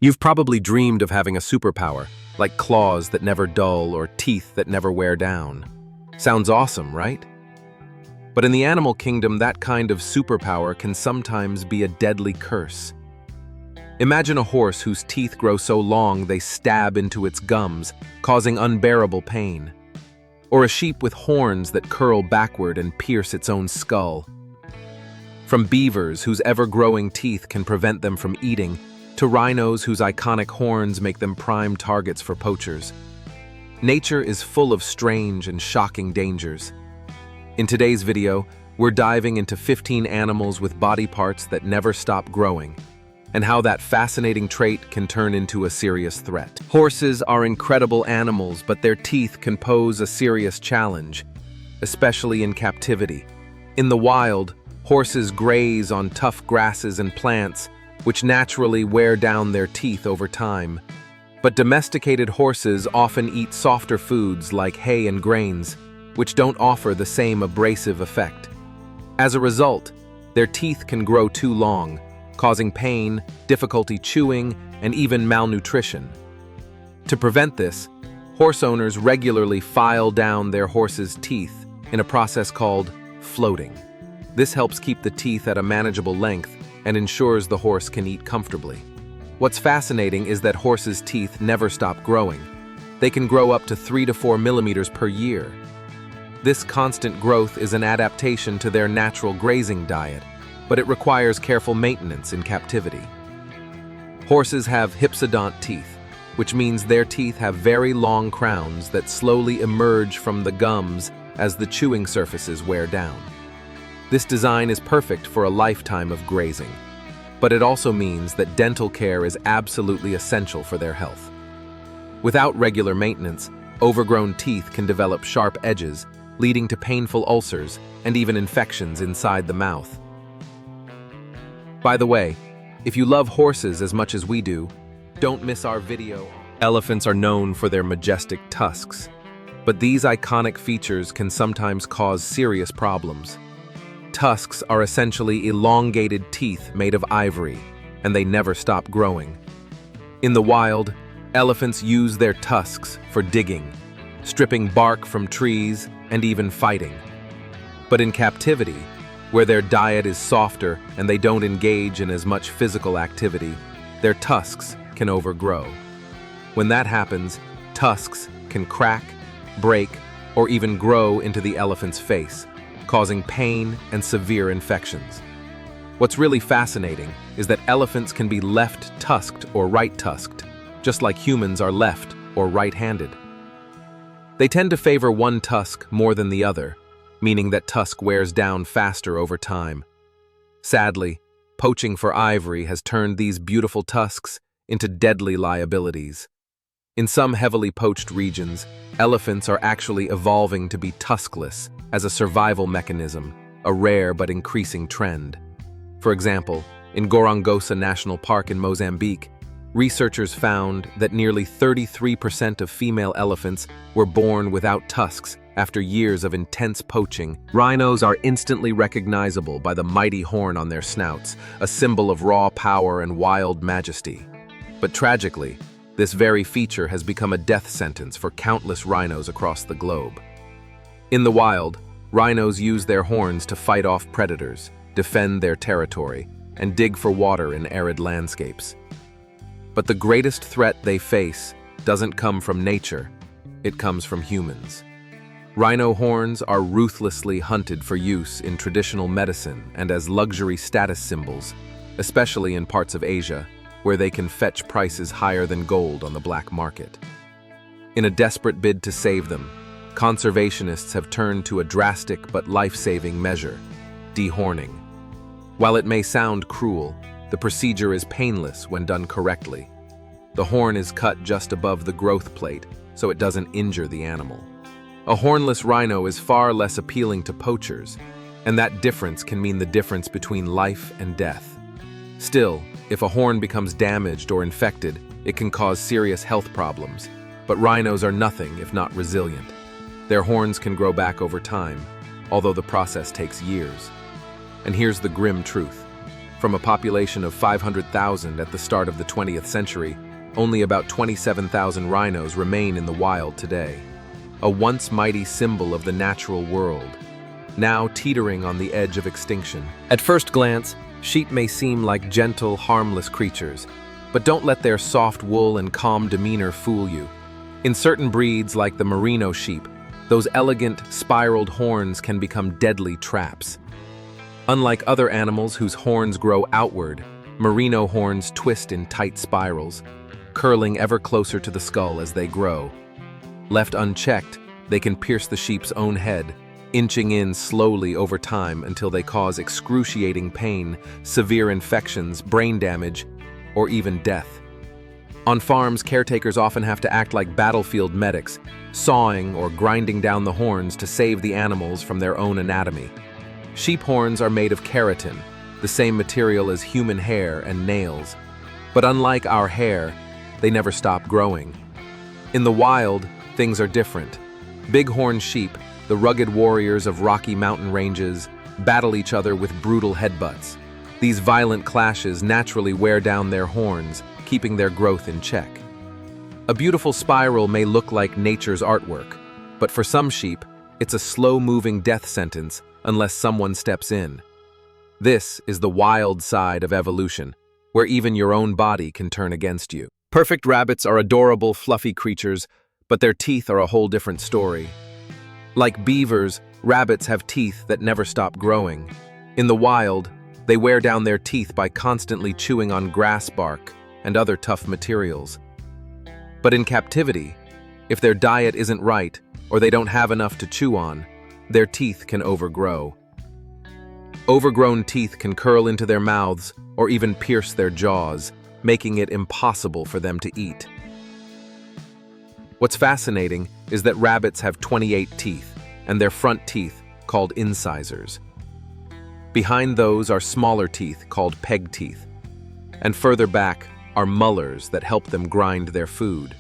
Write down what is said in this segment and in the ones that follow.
You've probably dreamed of having a superpower, like claws that never dull or teeth that never wear down. Sounds awesome, right? But in the animal kingdom, that kind of superpower can sometimes be a deadly curse. Imagine a horse whose teeth grow so long they stab into its gums, causing unbearable pain. Or a sheep with horns that curl backward and pierce its own skull. From beavers whose ever-growing teeth can prevent them from eating, to rhinos whose iconic horns make them prime targets for poachers. Nature is full of strange and shocking dangers. In today's video, we're diving into 15 animals with body parts that never stop growing, and how that fascinating trait can turn into a serious threat. Horses are incredible animals, but their teeth can pose a serious challenge, especially in captivity. In the wild, horses graze on tough grasses and plants, which naturally wear down their teeth over time. But domesticated horses often eat softer foods like hay and grains, which don't offer the same abrasive effect. As a result, their teeth can grow too long, causing pain, difficulty chewing, and even malnutrition. To prevent this, horse owners regularly file down their horse's teeth in a process called floating. This helps keep the teeth at a manageable length and ensures the horse can eat comfortably. What's fascinating is that horses' teeth never stop growing. They can grow up to 3 to 4 millimeters per year. This constant growth is an adaptation to their natural grazing diet, but it requires careful maintenance in captivity. Horses have hypsodont teeth, which means their teeth have very long crowns that slowly emerge from the gums as the chewing surfaces wear down. This design is perfect for a lifetime of grazing, but it also means that dental care is absolutely essential for their health. Without regular maintenance, overgrown teeth can develop sharp edges, leading to painful ulcers and even infections inside the mouth. By the way, if you love horses as much as we do, don't miss our video. Elephants are known for their majestic tusks, but these iconic features can sometimes cause serious problems. Tusks are essentially elongated teeth made of ivory, and they never stop growing. In the wild, elephants use their tusks for digging, stripping bark from trees, and even fighting. But in captivity, where their diet is softer and they don't engage in as much physical activity, their tusks can overgrow. When that happens, tusks can crack, break, or even grow into the elephant's face, causing pain and severe infections. What's really fascinating is that elephants can be left-tusked or right-tusked, just like humans are left or right-handed. They tend to favor one tusk more than the other, meaning that tusk wears down faster over time. Sadly, poaching for ivory has turned these beautiful tusks into deadly liabilities. In some heavily poached regions, elephants are actually evolving to be tuskless as a survival mechanism, a rare but increasing trend. For example, in Gorongosa National Park in Mozambique, researchers found that nearly 33% of female elephants were born without tusks after years of intense poaching. Rhinos are instantly recognizable by the mighty horn on their snouts, a symbol of raw power and wild majesty. But tragically, this very feature has become a death sentence for countless rhinos across the globe. In the wild, rhinos use their horns to fight off predators, defend their territory, and dig for water in arid landscapes. But the greatest threat they face doesn't come from nature, it comes from humans. Rhino horns are ruthlessly hunted for use in traditional medicine and as luxury status symbols, especially in parts of Asia, where they can fetch prices higher than gold on the black market. In a desperate bid to save them, conservationists have turned to a drastic but life-saving measure: dehorning. While it may sound cruel, the procedure is painless when done correctly. The horn is cut just above the growth plate, so it doesn't injure the animal. A hornless rhino is far less appealing to poachers, and that difference can mean the difference between life and death. Still, if a horn becomes damaged or infected, it can cause serious health problems, but rhinos are nothing if not resilient. Their horns can grow back over time, although the process takes years. And here's the grim truth. From a population of 500,000 at the start of the 20th century, only about 27,000 rhinos remain in the wild today. A once mighty symbol of the natural world, now teetering on the edge of extinction. At first glance, sheep may seem like gentle, harmless creatures, but don't let their soft wool and calm demeanor fool you. In certain breeds, like the merino sheep, those elegant, spiraled horns can become deadly traps. Unlike other animals whose horns grow outward, merino horns twist in tight spirals, curling ever closer to the skull as they grow. Left unchecked, they can pierce the sheep's own head, inching in slowly over time until they cause excruciating pain, severe infections, brain damage, or even death. On farms, caretakers often have to act like battlefield medics, sawing or grinding down the horns to save the animals from their own anatomy. Sheep horns are made of keratin, the same material as human hair and nails. But unlike our hair, they never stop growing. In the wild, things are different. Bighorn sheep, the rugged warriors of Rocky Mountain ranges, battle each other with brutal headbutts. These violent clashes naturally wear down their horns, keeping their growth in check. A beautiful spiral may look like nature's artwork, but for some sheep, it's a slow-moving death sentence unless someone steps in. This is the wild side of evolution, where even your own body can turn against you. Perfect rabbits are adorable, fluffy creatures, but their teeth are a whole different story. Like beavers, rabbits have teeth that never stop growing. In the wild, they wear down their teeth by constantly chewing on grass bark and other tough materials. But in captivity, if their diet isn't right or they don't have enough to chew on, their teeth can overgrow. Overgrown teeth can curl into their mouths or even pierce their jaws, making it impossible for them to eat. What's fascinating is that rabbits have 28 teeth, and their front teeth, called incisors. Behind those are smaller teeth called peg teeth, and further back are molars that help them grind their food.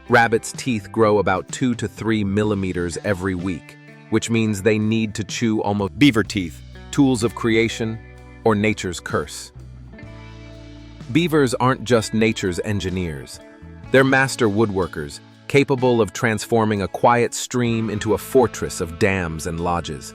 Rabbits' teeth grow about 2 to 3 millimeters every week, which means they need to chew almost beaver teeth, tools of creation, or nature's curse. Beavers aren't just nature's engineers. They're master woodworkers, capable of transforming a quiet stream into a fortress of dams and lodges.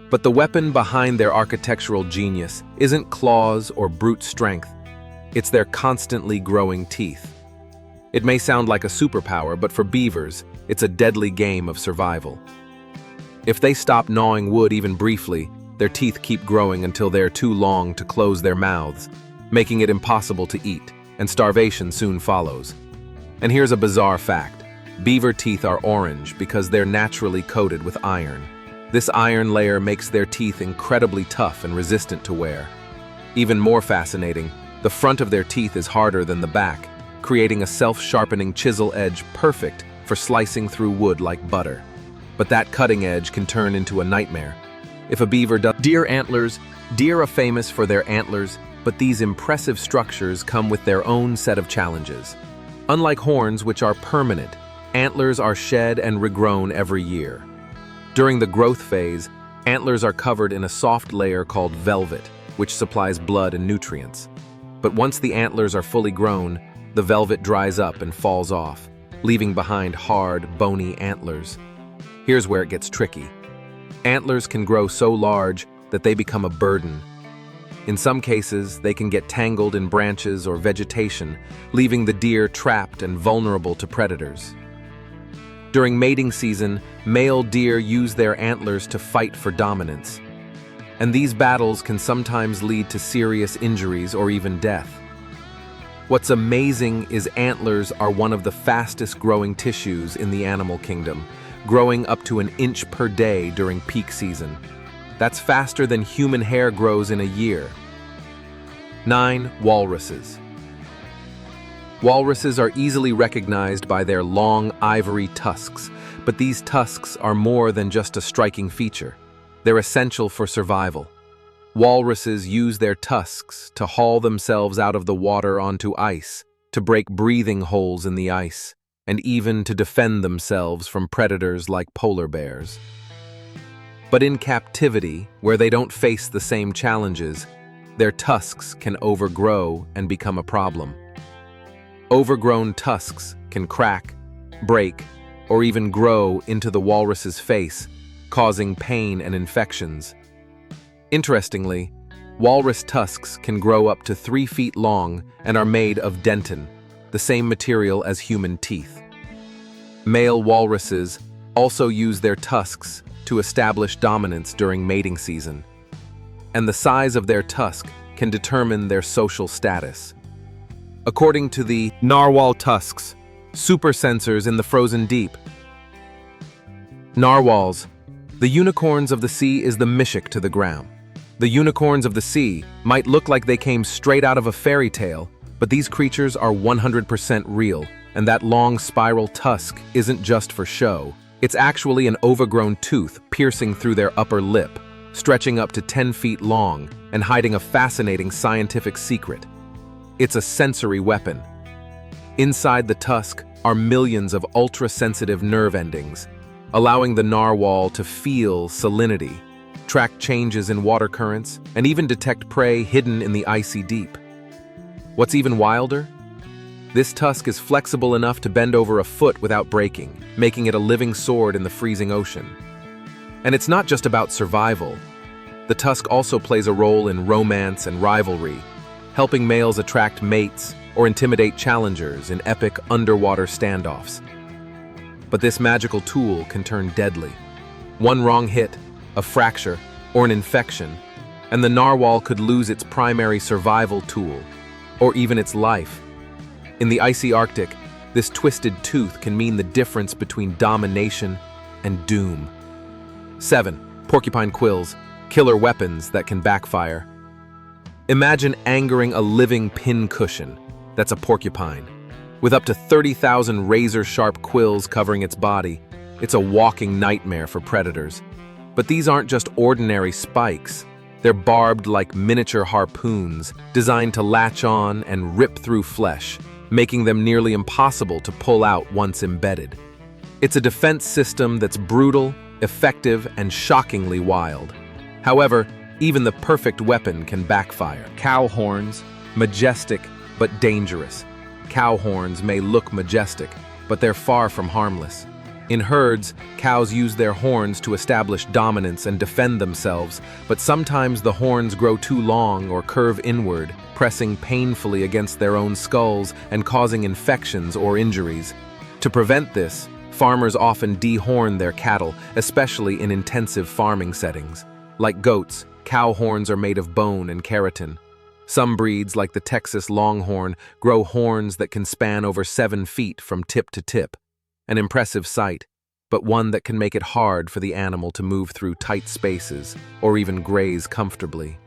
But the weapon behind their architectural genius isn't claws or brute strength. It's their constantly growing teeth. It may sound like a superpower, but for beavers, it's a deadly game of survival. If they stop gnawing wood even briefly, their teeth keep growing until they're too long to close their mouths, making it impossible to eat, and starvation soon follows. And here's a bizarre fact. Beaver teeth are orange because they're naturally coated with iron. This iron layer makes their teeth incredibly tough and resistant to wear. Even more fascinating, the front of their teeth is harder than the back, creating a self-sharpening chisel edge perfect for slicing through wood like butter. But that cutting edge can turn into a nightmare. If a beaver does deer antlers, deer are famous for their antlers, but these impressive structures come with their own set of challenges. Unlike horns, which are permanent, antlers are shed and regrown every year. During the growth phase, antlers are covered in a soft layer called velvet, which supplies blood and nutrients. But once the antlers are fully grown, the velvet dries up and falls off, leaving behind hard, bony antlers. Here's where it gets tricky. Antlers can grow so large that they become a burden. In some cases, they can get tangled in branches or vegetation, leaving the deer trapped and vulnerable to predators. During mating season, male deer use their antlers to fight for dominance. And these battles can sometimes lead to serious injuries or even death. What's amazing is antlers are one of the fastest growing tissues in the animal kingdom, growing up to an inch per day during peak season. That's faster than human hair grows in a year. 9. Walruses. Walruses are easily recognized by their long ivory tusks, but these tusks are more than just a striking feature. They're essential for survival. Walruses use their tusks to haul themselves out of the water onto ice, to break breathing holes in the ice, and even to defend themselves from predators like polar bears. But in captivity, where they don't face the same challenges, their tusks can overgrow and become a problem. Overgrown tusks can crack, break, or even grow into the walrus's face, causing pain and infections. Interestingly, walrus tusks can grow up to 3 feet long and are made of dentin, the same material as human teeth. Male walruses also use their tusks to establish dominance during mating season, and the size of their tusk can determine their social status. According to the narwhal tusks, super sensors in the frozen deep. Narwhals, the unicorns of the sea, is the mishik to the ground. The unicorns of the sea might look like they came straight out of a fairy tale, but these creatures are 100% real, and that long spiral tusk isn't just for show. It's actually an overgrown tooth piercing through their upper lip, stretching up to 10 feet long and hiding a fascinating scientific secret. It's a sensory weapon. Inside the tusk are millions of ultra-sensitive nerve endings, allowing the narwhal to feel salinity, track changes in water currents, and even detect prey hidden in the icy deep. What's even wilder? This tusk is flexible enough to bend over a foot without breaking, making it a living sword in the freezing ocean. And it's not just about survival. The tusk also plays a role in romance and rivalry, helping males attract mates or intimidate challengers in epic underwater standoffs. But this magical tool can turn deadly. One wrong hit, a fracture, or an infection, and the narwhal could lose its primary survival tool, or even its life. In the icy Arctic, this twisted tooth can mean the difference between domination and doom. 7. Porcupine quills, killer weapons that can backfire. Imagine angering a living pincushion. That's a porcupine. With up to 30,000 razor-sharp quills covering its body, it's a walking nightmare for predators. But these aren't just ordinary spikes. They're barbed like miniature harpoons, designed to latch on and rip through flesh, making them nearly impossible to pull out once embedded. It's a defense system that's brutal, effective, and shockingly wild. However, even the perfect weapon can backfire. Cow horns, majestic but dangerous. Cow horns may look majestic, but they're far from harmless. In herds, cows use their horns to establish dominance and defend themselves, but sometimes the horns grow too long or curve inward, pressing painfully against their own skulls and causing infections or injuries. To prevent this, farmers often dehorn their cattle, especially in intensive farming settings. Like goats, cow horns are made of bone and keratin. Some breeds, like the Texas Longhorn, grow horns that can span over 7 feet from tip to tip. An impressive sight, but one that can make it hard for the animal to move through tight spaces or even graze comfortably.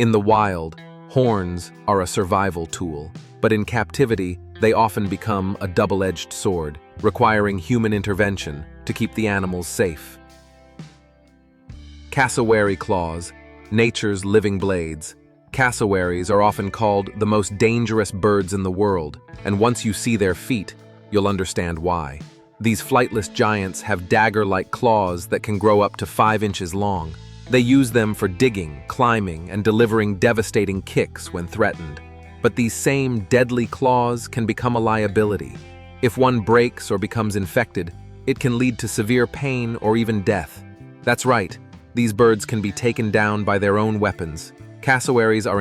In the wild, horns are a survival tool, but in captivity, they often become a double-edged sword, requiring human intervention to keep the animals safe. Cassowary claws, nature's living blades. Cassowaries are often called the most dangerous birds in the world, and once you see their feet, you'll understand why. These flightless giants have dagger-like claws that can grow up to 5 inches long. They use them for digging, climbing, and delivering devastating kicks when threatened. But these same deadly claws can become a liability. If one breaks or becomes infected, it can lead to severe pain or even death. That's right, these birds can be taken down by their own weapons. Cassowaries are